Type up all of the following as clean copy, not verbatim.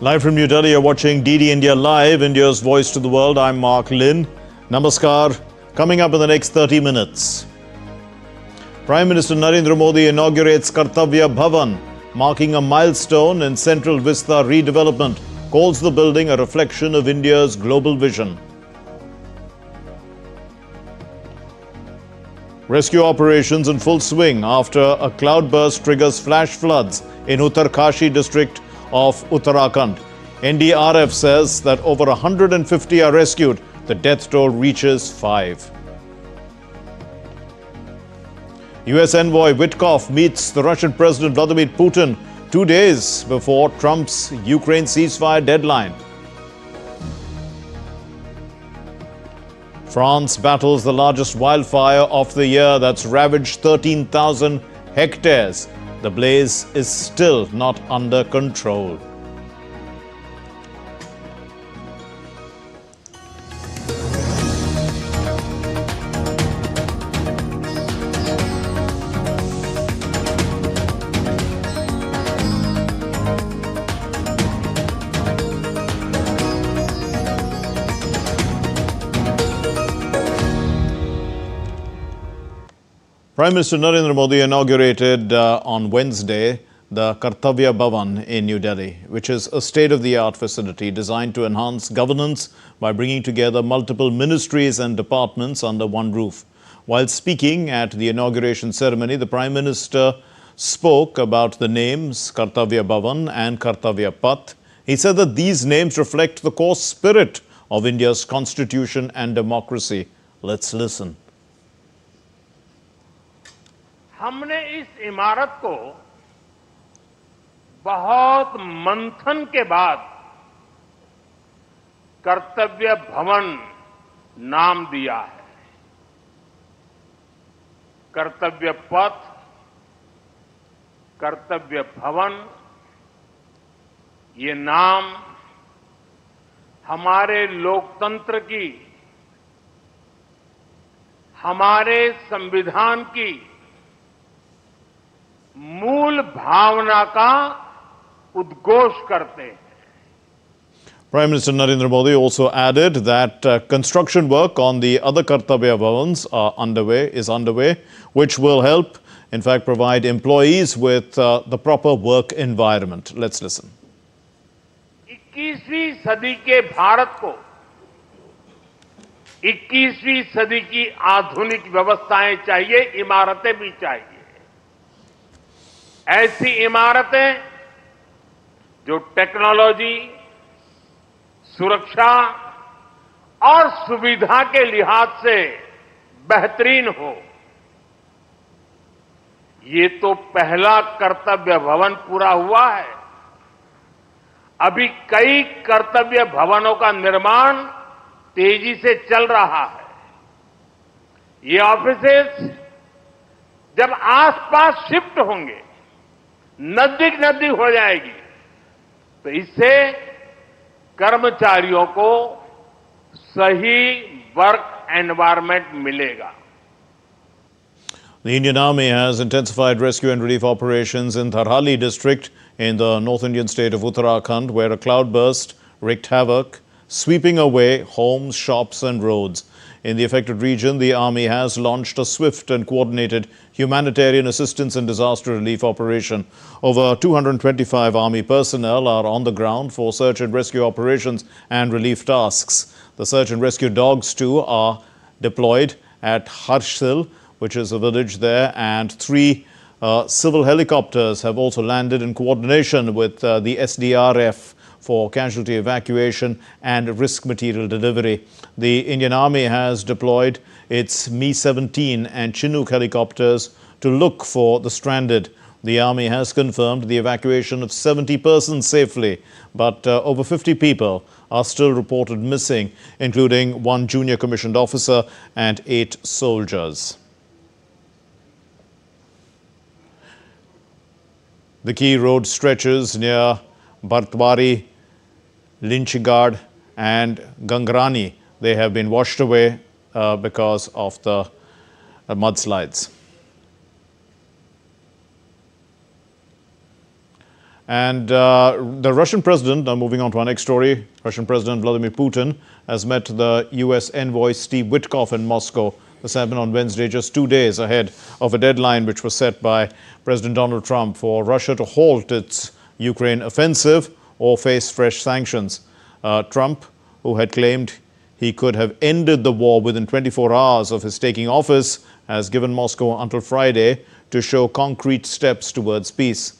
Live from New Delhi, you're watching DD India Live, India's voice to the world. I'm Mark Lynn. Namaskar. Coming up in the next 30 minutes. Prime Minister Narendra Modi inaugurates Kartavya Bhavan, marking a milestone in Central Vista redevelopment, calls the building a reflection of India's global vision. Rescue operations in full swing after a cloudburst triggers flash floods in Uttarakhand district of Uttarakhand. NDRF says that over 150 are rescued. The death toll reaches 5. US envoy Witkoff meets the Russian President Vladimir Putin 2 days before Trump's Ukraine ceasefire deadline. France battles the largest wildfire of the year that's ravaged 13,000 hectares. The blaze is still not under control. Prime Minister Narendra Modi inaugurated on Wednesday the Kartavya Bhavan in New Delhi, which is a state-of-the-art facility designed to enhance governance by bringing together multiple ministries and departments under one roof. While speaking at the inauguration ceremony, the Prime Minister spoke about the names Kartavya Bhavan and Kartavya Path. He said that these names reflect the core spirit of India's constitution and democracy. Let's listen. हमने इस इमारत को बहुत मंथन के बाद कर्तव्य भवन नाम दिया है। कर्तव्य पथ, कर्तव्य भवन, ये नाम हमारे लोकतंत्र की, हमारे संविधान की मूल भावना का उद्घोष करते हैं। Prime Minister Narendra Modi also added that construction work on the other Kartavya Bhavans is underway, which will help, in fact, provide employees with the proper work environment. Let's listen. 21वीं सदी के भारत को 21वीं सदी की आधुनिक व्यवस्थाएं चाहिए, इमारतें भी चाहिए। ऐसी इमारतें जो टेक्नोलॉजी, सुरक्षा और सुविधा के लिहाज से बेहतरीन हो। ये तो पहला कर्तव्य भवन पूरा हुआ है। अभी कई कर्तव्य भवनों का निर्माण तेजी से चल रहा है। ये ऑफिसेस जब आसपास शिफ्ट होंगे, नजदीक नजदीक हो जाएगी, तो इससे कर्मचारियों को सही वर्क एनवायरनमेंट मिलेगा। The Indian Army has intensified rescue and relief operations in Tharhali district in the North Indian state of Uttarakhand, where a cloudburst wreaked havoc, sweeping away homes, shops and roads. In the affected region, the Army has launched a swift and coordinated humanitarian assistance and disaster relief operation. Over 225 Army personnel are on the ground for search and rescue operations and relief tasks. The search and rescue dogs too are deployed at Harshil, which is a village there, and 3 civil helicopters have also landed in coordination with the SDRF for casualty evacuation and risk material delivery. The Indian Army has deployed its Mi-17 and Chinook helicopters to look for the stranded. The Army has confirmed the evacuation of 70 persons safely, but over 50 people are still reported missing, including 1 junior commissioned officer and 8 soldiers. The key road stretches near Bartwari, Linchigad and Gangrani, they have been washed away because of the mudslides. And the Russian president, now moving on to our next story, Russian President Vladimir Putin has met the U.S. envoy Steve Witkoff in Moscow. This happened on Wednesday, just 2 days ahead of a deadline which was set by President Donald Trump for Russia to halt its Ukraine offensive or face fresh sanctions. Trump, who had claimed he could have ended the war within 24 hours of his taking office, has given Moscow until Friday to show concrete steps towards peace.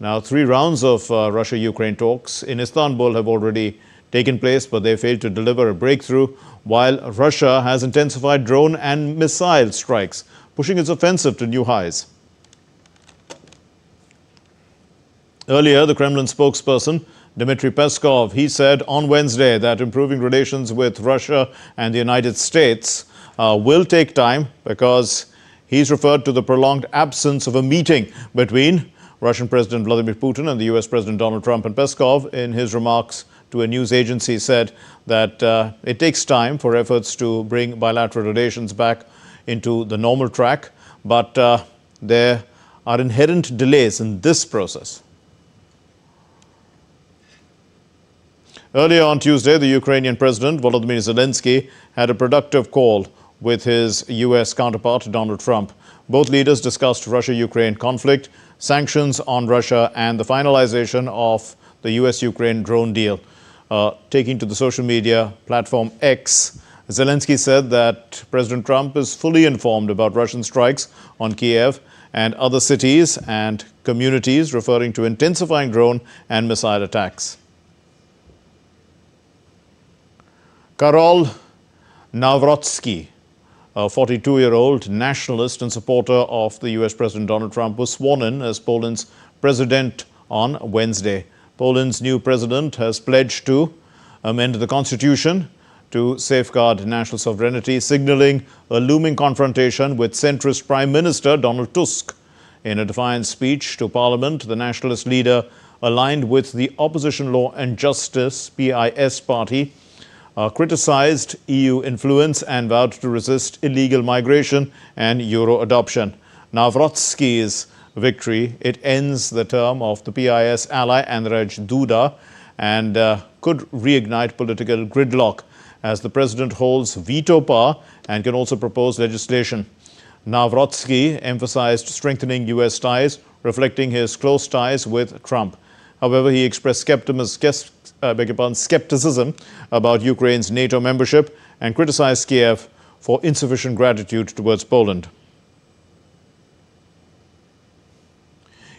Now, 3 rounds of Russia-Ukraine talks in Istanbul have already taken place, but they failed to deliver a breakthrough, while Russia has intensified drone and missile strikes, pushing its offensive to new highs. Earlier, the Kremlin spokesperson, Dmitry Peskov, he said on Wednesday that improving relations with Russia and the United States will take time, because he's referred to the prolonged absence of a meeting between Russian President Vladimir Putin and the U.S. President Donald Trump. And Peskov, in his remarks to a news agency, said that it takes time for efforts to bring bilateral relations back into the normal track, but there are inherent delays in this process. Earlier on Tuesday, the Ukrainian President Volodymyr Zelensky had a productive call with his U.S. counterpart Donald Trump. Both leaders discussed Russia-Ukraine conflict, sanctions on Russia, and the finalization of the U.S.-Ukraine drone deal. Taking to the social media platform X, Zelensky said that President Trump is fully informed about Russian strikes on Kiev and other cities and communities, referring to intensifying drone and missile attacks. Karol Nawrocki, a 42-year-old nationalist and supporter of the U.S. President Donald Trump, was sworn in as Poland's president on Wednesday. Poland's new president has pledged to amend the constitution to safeguard national sovereignty, signaling a looming confrontation with centrist Prime Minister Donald Tusk. In a defiant speech to Parliament, the nationalist leader, aligned with the Opposition Law and Justice (PIS) party, criticized EU influence and vowed to resist illegal migration and Euro adoption. Nawrocki's victory, it ends the term of the PIS ally Andrzej Duda and could reignite political gridlock, as the president holds veto power and can also propose legislation. Nawrocki emphasized strengthening U.S. ties, reflecting his close ties with Trump. However, he expressed skepticism about Ukraine's NATO membership and criticized Kiev for insufficient gratitude towards Poland.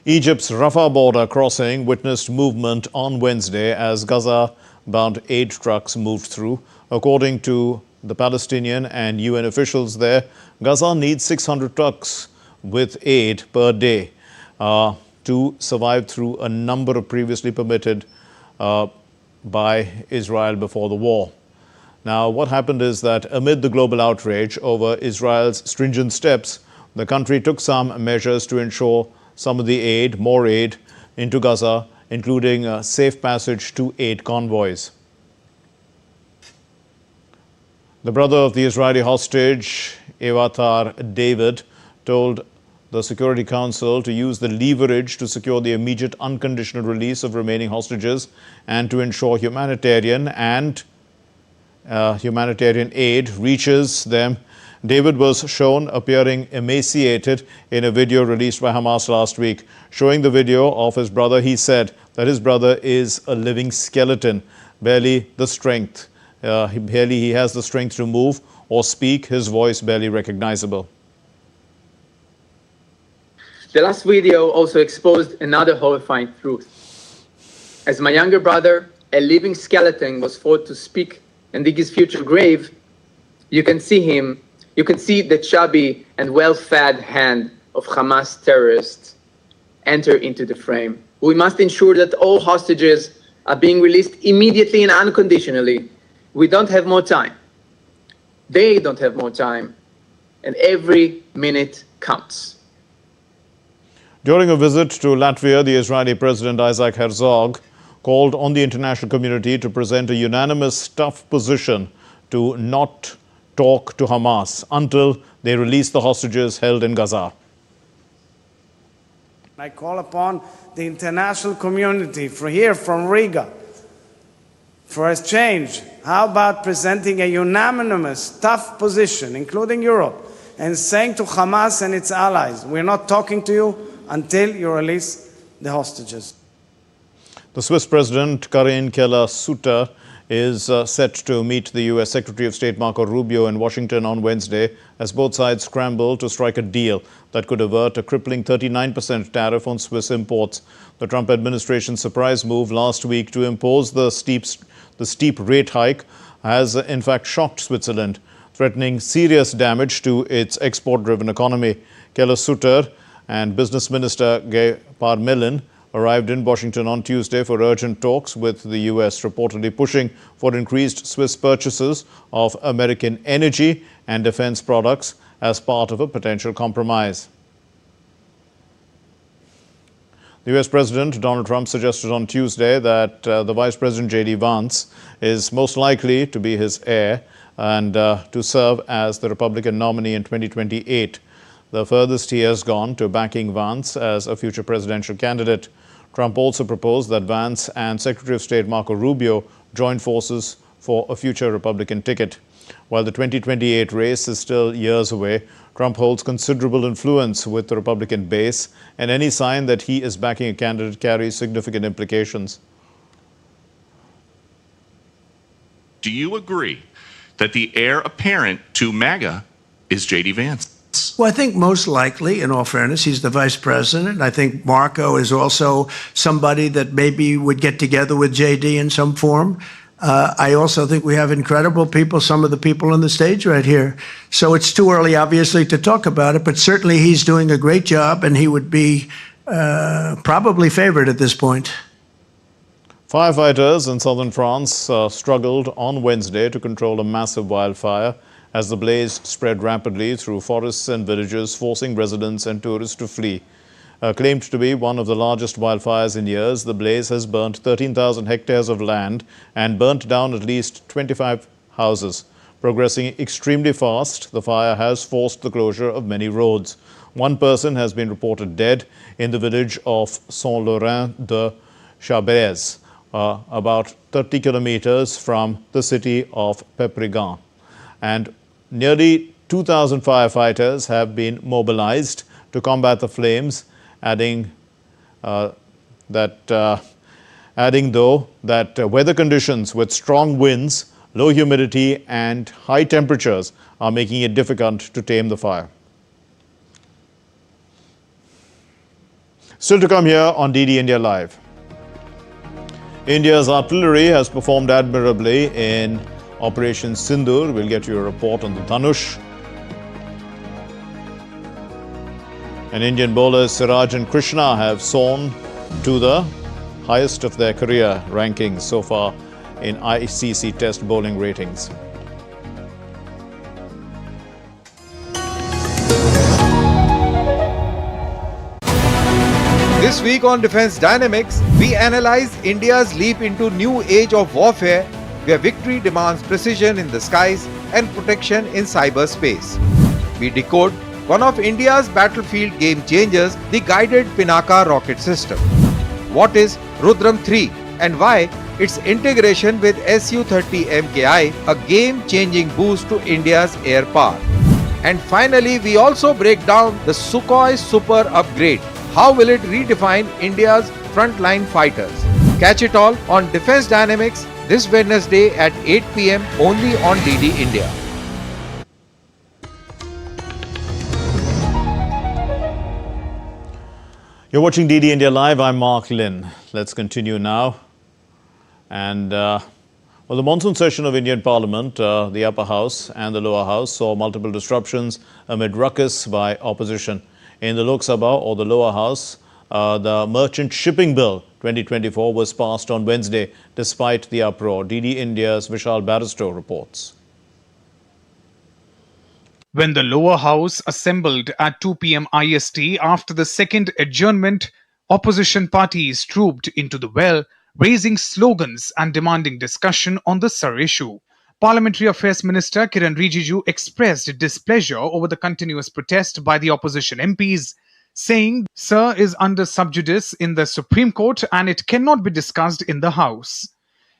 Egypt's Rafah border crossing witnessed movement on Wednesday as Gaza-bound aid trucks moved through. According to the Palestinian and UN officials there, Gaza needs 600 trucks with aid per day to survive through a number of previously permitted by Israel before the war. Now, what happened is that amid the global outrage over Israel's stringent steps, the country took some measures to ensure some of the aid, more aid, into Gaza, including safe passage to aid convoys. The brother of the Israeli hostage, Evatar David, told the Security Council to use the leverage to secure the immediate unconditional release of remaining hostages and to ensure humanitarian aid reaches them. David was shown appearing emaciated in a video released by Hamas last week. Showing the video of his brother, he said that his brother is a living skeleton, barely the strength. He has the strength to move or speak, his voice barely recognizable. The last video also exposed another horrifying truth. As my younger brother, a living skeleton, was forced to speak and dig his future grave, you can see the chubby and well-fed hand of Hamas terrorists enter into the frame. We must ensure that all hostages are being released immediately and unconditionally. We don't have more time. They don't have more time. And every minute counts. During a visit to Latvia, the Israeli President Isaac Herzog called on the international community to present a unanimous tough position to not talk to Hamas until they release the hostages held in Gaza. I call upon the international community from Riga for a change. How about presenting a unanimous, tough position, including Europe, and saying to Hamas and its allies, we're not talking to you until you release the hostages. The Swiss President Karin Keller-Sutter is set to meet the U.S. Secretary of State Marco Rubio in Washington on Wednesday as both sides scramble to strike a deal that could avert a crippling 39% tariff on Swiss imports. The Trump administration's surprise move last week to impose the steep rate hike has in fact shocked Switzerland, threatening serious damage to its export-driven economy. Keller-Sutter and Business Minister Guy Parmelin arrived in Washington on Tuesday for urgent talks with the U.S., reportedly pushing for increased Swiss purchases of American energy and defense products as part of a potential compromise. The U.S. President Donald Trump suggested on Tuesday that the Vice President J.D. Vance is most likely to be his heir and to serve as the Republican nominee in 2028. The furthest he has gone to backing Vance as a future presidential candidate. Trump also proposed that Vance and Secretary of State Marco Rubio join forces for a future Republican ticket. While the 2028 race is still years away, Trump holds considerable influence with the Republican base, and any sign that he is backing a candidate carries significant implications. Do you agree that the heir apparent to MAGA is J.D. Vance? Well, I think most likely, in all fairness, he's the vice president. I think Marco is also somebody that maybe would get together with JD in some form. I also think we have incredible people, some of the people on the stage right here. So it's too early, obviously, to talk about it, but certainly he's doing a great job and he would be probably favored at this point. Firefighters in southern France struggled on Wednesday to control a massive wildfire as the blaze spread rapidly through forests and villages, forcing residents and tourists to flee. Claimed to be one of the largest wildfires in years, the blaze has burnt 13,000 hectares of land and burnt down at least 25 houses. Progressing extremely fast, the fire has forced the closure of many roads. One person has been reported dead in the village of Saint-Laurent de Chabrez, about 30 kilometers from the city of Péprigan. And nearly 2,000 firefighters have been mobilized to combat the flames, adding though that weather conditions with strong winds, low humidity and high temperatures are making it difficult to tame the fire. Still to come here on DD India Live. India's artillery has performed admirably in Operation Sindoor. We'll get you a report on the Dhanush. And Indian bowlers Siraj and Krishna have soared to the highest of their career rankings so far in ICC Test bowling ratings. This week on Defense Dynamics, we analyze India's leap into new age of warfare, where victory demands precision in the skies and protection in cyberspace. We decode one of India's battlefield game changers, the guided Pinaka rocket system. What is Rudram 3 and why its integration with Su-30 MKI, a game-changing boost to India's air power. And finally, we also break down the Sukhoi Super upgrade. How will it redefine India's frontline fighters? Catch it all on Defense Dynamics this Wednesday at 8 p.m. only on DD India. You're watching DD India Live. I'm Mark Lynn. Let's continue now. And the monsoon session of Indian Parliament, the upper house and the lower house, saw multiple disruptions amid ruckus by opposition. In the Lok Sabha or the lower house, the Merchant Shipping Bill 2024 was passed on Wednesday despite the uproar. DD India's Vishal Barristow reports. When the lower house assembled at 2 p.m. IST after the second adjournment, opposition parties trooped into the well, raising slogans and demanding discussion on the Sar issue. Parliamentary Affairs Minister Kiran Rijiju expressed displeasure over the continuous protest by the opposition MPs, saying Sir is under sub judice in the Supreme Court and it cannot be discussed in the House.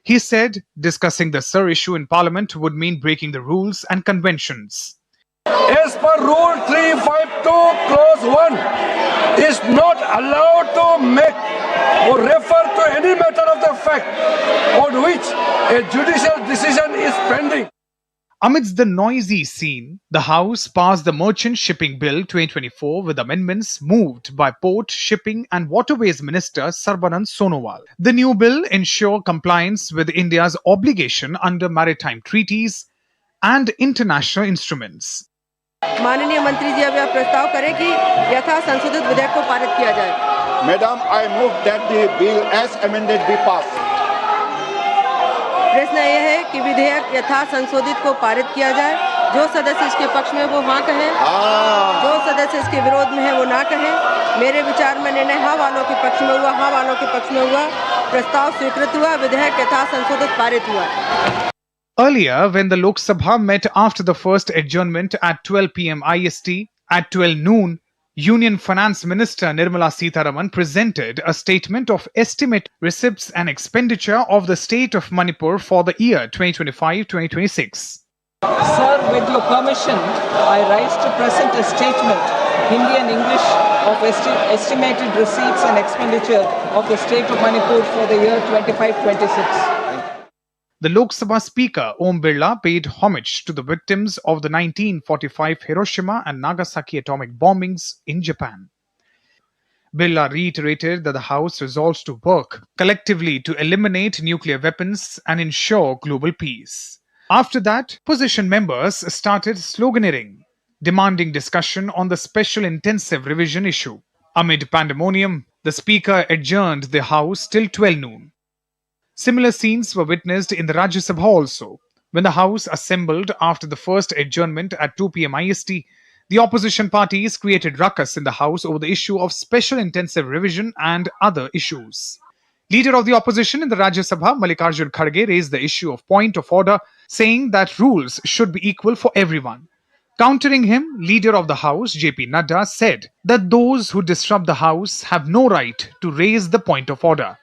He said discussing the Sir issue in Parliament would mean breaking the rules and conventions. As per Rule 352, Clause 1, is not allowed to make or refer to any matter of the fact on which a judicial decision is pending. Amidst the noisy scene, the House passed the Merchant Shipping Bill 2024 with amendments moved by Port, Shipping and Waterways Minister Sarbanand Sonowal. The new bill ensures compliance with India's obligation under maritime treaties and international instruments. माननीय मंत्री जी अब यह प्रस्ताव करें कि यथा संशोधित विधेयक को पारित किया जाए। Madam, I move that the bill as amended be passed. प्रश्न यह है कि विधेयक यथा संशोधित को पारित किया जाए। जो सदस्य इसके पक्ष में वो हाँ कहें, जो सदस्य इसके विरोध में है वो ना कहें। मेरे विचार में निर्णय हाँ वालों के पक्ष में हुआ, हाँ वालों के पक्ष में हुआ। प्रस्ताव स्वीकृत हुआ, विधेयक यथा संशोधित पारित हुआ। Earlier, when the Lok Sabha met after the first adjournment at 12 p.m. IST, at 12 noon, Union Finance Minister Nirmala Sitharaman presented a statement of estimate receipts and expenditure of the state of Manipur for the year 2025-2026. Sir, with your permission, I rise to present a statement, Hindi and English, of estimated receipts and expenditure of the state of Manipur for the year 25-26. The Lok Sabha Speaker Om Birla paid homage to the victims of the 1945 Hiroshima and Nagasaki atomic bombings in Japan. Birla reiterated that the House resolves to work collectively to eliminate nuclear weapons and ensure global peace. After that, opposition members started sloganeering, demanding discussion on the special intensive revision issue. Amid pandemonium, the Speaker adjourned the House till 12 noon. Similar scenes were witnessed in the Rajya Sabha also. When the House assembled after the first adjournment at 2 p.m. IST, the opposition parties created ruckus in the House over the issue of special intensive revision and other issues. Leader of the opposition in the Rajya Sabha, Mallikarjun Kharge, raised the issue of point of order, saying that rules should be equal for everyone. Countering him, Leader of the House, J.P. Nadda, said that those who disrupt the House have no right to raise the point of order.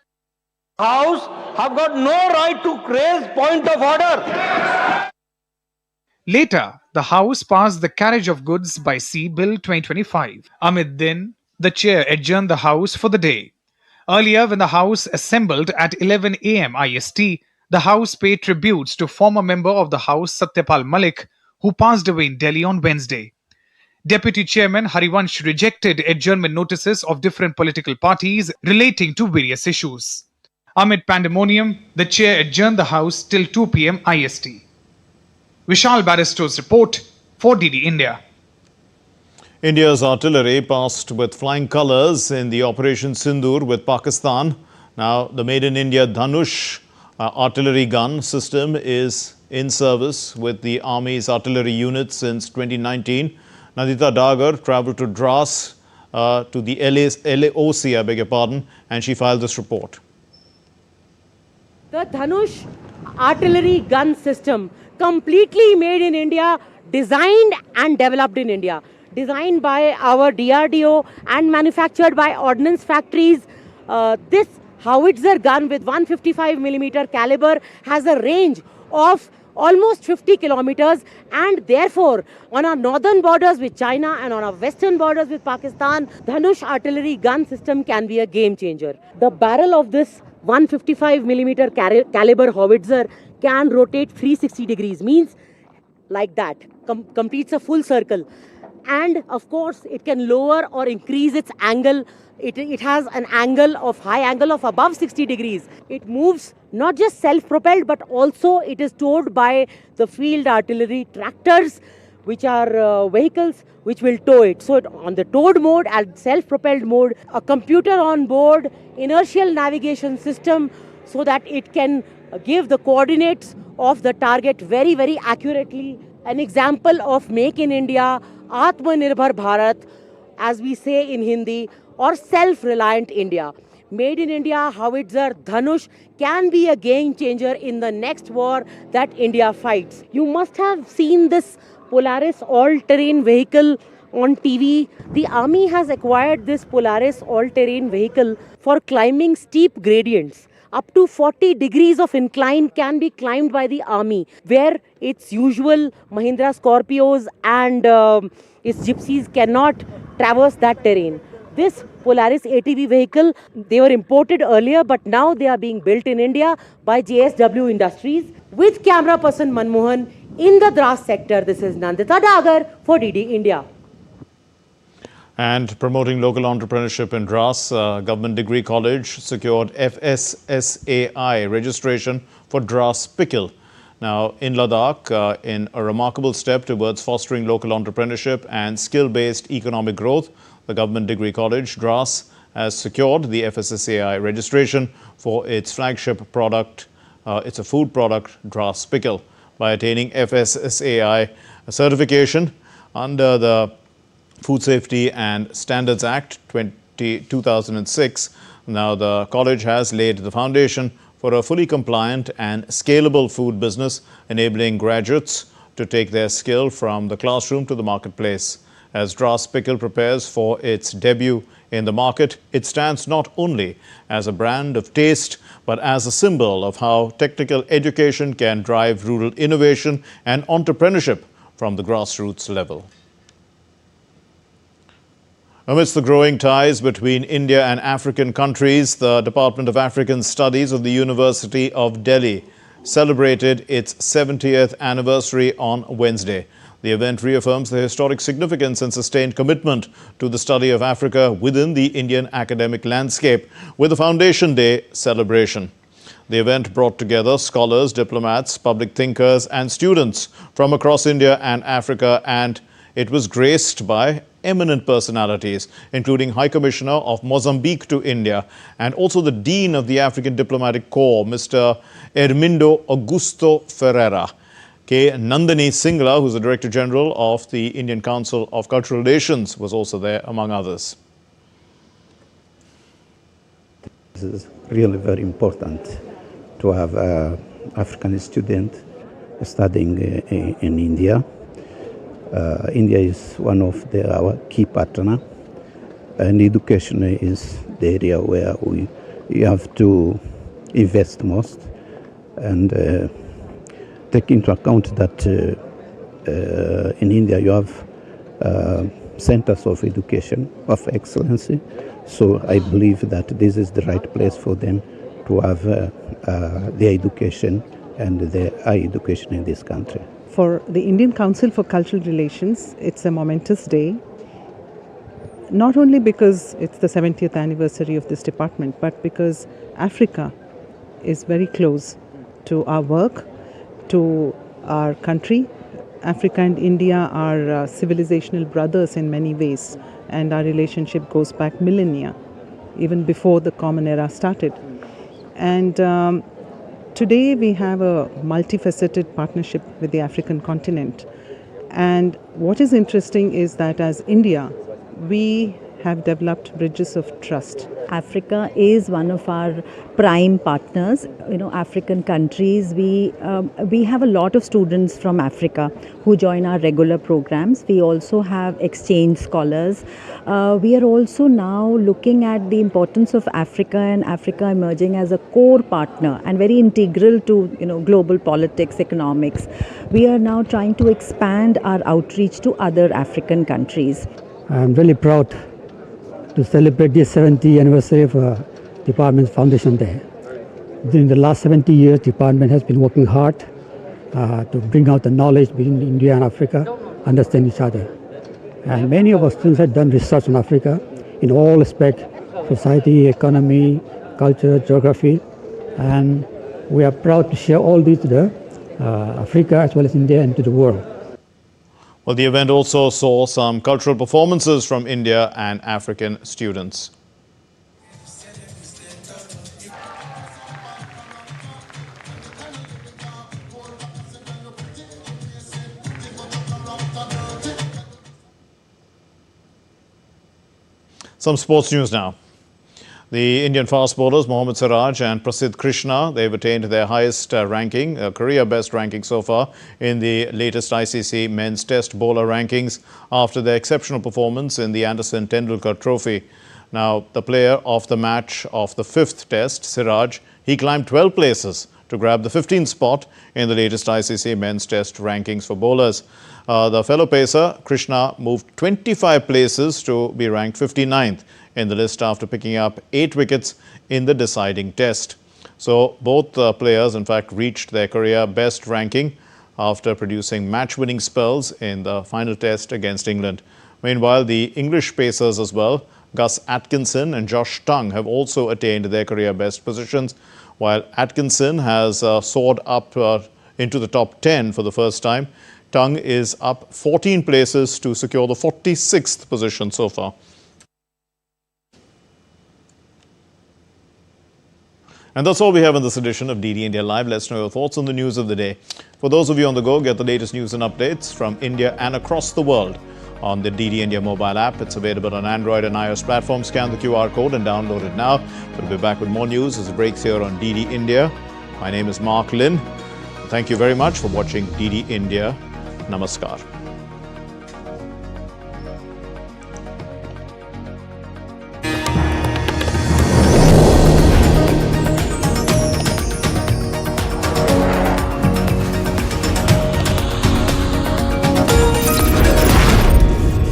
House have got no right to raise point of order. Later, the House passed the Carriage of Goods by Sea Bill 2025. Amid then, the chair adjourned the House for the day. Earlier, when the House assembled at 11 a.m. IST, the House paid tributes to former member of the House Satyapal Malik, who passed away in Delhi on Wednesday. Deputy Chairman Harivansh rejected adjournment notices of different political parties relating to various issues. Amid pandemonium, the chair adjourned the House till 2 p.m. IST. Vishal Barristo's report for DD India. India's artillery passed with flying colours in the Operation Sindoor with Pakistan. Now, the Made in India Dhanush artillery gun system is in service with the Army's artillery unit since 2019. Nadita Dagar travelled to Dras to the LAOC, I beg your pardon, and she filed this report. The Dhanush artillery gun system, completely made in India, designed and developed in India. Designed by our DRDO and manufactured by ordnance factories. This howitzer gun with 155mm caliber has a range of almost 50 kilometers, and therefore on our northern borders with China and on our western borders with Pakistan, Dhanush artillery gun system can be a game changer. The barrel of this 155mm caliber howitzer can rotate 360 degrees, means like that, completes a full circle. And of course, it can lower or increase its angle. It has an angle of high angle of above 60 degrees. It moves not just self-propelled, but also it is towed by the field artillery tractors, which are vehicles which will tow it. So on the towed mode and self-propelled mode, a computer on board, inertial navigation system, so that it can give the coordinates of the target very, very accurately. An example of Make in India, Atmanirbhar Bharat, as we say in Hindi, or self-reliant India. Made in India howitzer Dhanush can be a game changer in the next war that India fights. You must have seen this Polaris all-terrain vehicle on TV, the army has acquired this Polaris all-terrain vehicle for climbing steep gradients. Up to 40 degrees of incline can be climbed by the army, where its usual Mahindra Scorpios and its gypsies cannot traverse that terrain. This Polaris ATV vehicle, they were imported earlier, but now they are being built in India by JSW Industries with camera person Manmohan in the Dras sector. This is Nandita Dagar for DD India. And promoting local entrepreneurship in Dras, Government Degree College secured FSSAI registration for Dras Pickle. Now, in Ladakh, in a remarkable step towards fostering local entrepreneurship and skill-based economic growth, the Government Degree College, Dras, has secured the FSSAI registration for its flagship product. It's a food product, Dras Pickle, by attaining FSSAI certification under the Food Safety and Standards Act 2006. Now, the college has laid the foundation for a fully compliant and scalable food business, enabling graduates to take their skill from the classroom to the marketplace. As Dras Pickle prepares for its debut in the market, it stands not only as a brand of taste, but as a symbol of how technical education can drive rural innovation and entrepreneurship from the grassroots level. Amidst the growing ties between India and African countries, the Department of African Studies of the University of Delhi celebrated its 70th anniversary on Wednesday. The event reaffirms the historic significance and sustained commitment to the study of Africa within the Indian academic landscape with a Foundation Day celebration. The event brought together scholars, diplomats, public thinkers and students from across India and Africa, and it was graced by eminent personalities, including High Commissioner of Mozambique to India and also the Dean of the African Diplomatic Corps, Mr. Ermindo Augusto Ferreira. K. Nandini Singla, who's the Director General of the Indian Council of Cultural Relations, was also there, among others. This is really very important to have an African student studying in India. India is one of our key partners, and education is the area where we have to invest most, and take into account that in India you have centers of education of excellency. So I believe that this is the right place for them to have their education and their high education in this country. For the Indian Council for Cultural Relations, it's a momentous day, not only because it's the 70th anniversary of this department, but because Africa is very close to our work, to our country. Africa and India are civilizational brothers in many ways, and our relationship goes back millennia, even before the Common Era started. And today we have a multifaceted partnership with the African continent. And what is interesting is that as India, we have developed bridges of trust. Africa is one of our prime partners. African countries, we have a lot of students from Africa who join our regular programs. We also have exchange scholars. We are also now looking at the importance of Africa and Africa emerging as a core partner and very integral to global politics, economics. We are now trying to expand our outreach to other African countries. I'm really proud to celebrate the 70th anniversary of Department's Foundation Day. During the last 70 years, Department has been working hard to bring out the knowledge between India and Africa, understand each other. And many of our students have done research on Africa in all aspects, society, economy, culture, geography. And we are proud to share all these to Africa as well as India and to the world. Well, the event also saw some cultural performances from India and African students. Some sports news now. The Indian fast bowlers Mohammad Siraj and Prasidh Krishna, they've attained their highest ranking, career best ranking so far in the latest ICC men's test bowler rankings after their exceptional performance in the Anderson Tendulkar Trophy. Now, the player of the match of the fifth test, Siraj, he climbed 12 places to grab the 15th spot in the latest ICC men's test rankings for bowlers. The fellow pacer, Krishna, moved 25 places to be ranked 59th in the list after picking up 8 wickets in the deciding test. So both players, in fact, reached their career best ranking after producing match-winning spells in the final test against England. Meanwhile, the English pacers as well, Gus Atkinson and Josh Tongue, have also attained their career best positions, while Atkinson has soared up into the top 10 for the first time. Tongue is up 14 places to secure the 46th position so far. And that's all we have in this edition of DD India Live. Let's know your thoughts on the news of the day. For those of you on the go, get the latest news and updates from India and across the world on the DD India mobile app. It's available on Android and iOS platforms. Scan the QR code and download it now. We'll be back with more news as it breaks here on DD India. My name is Mark Lin. Thank you very much for watching DD India. Namaskar.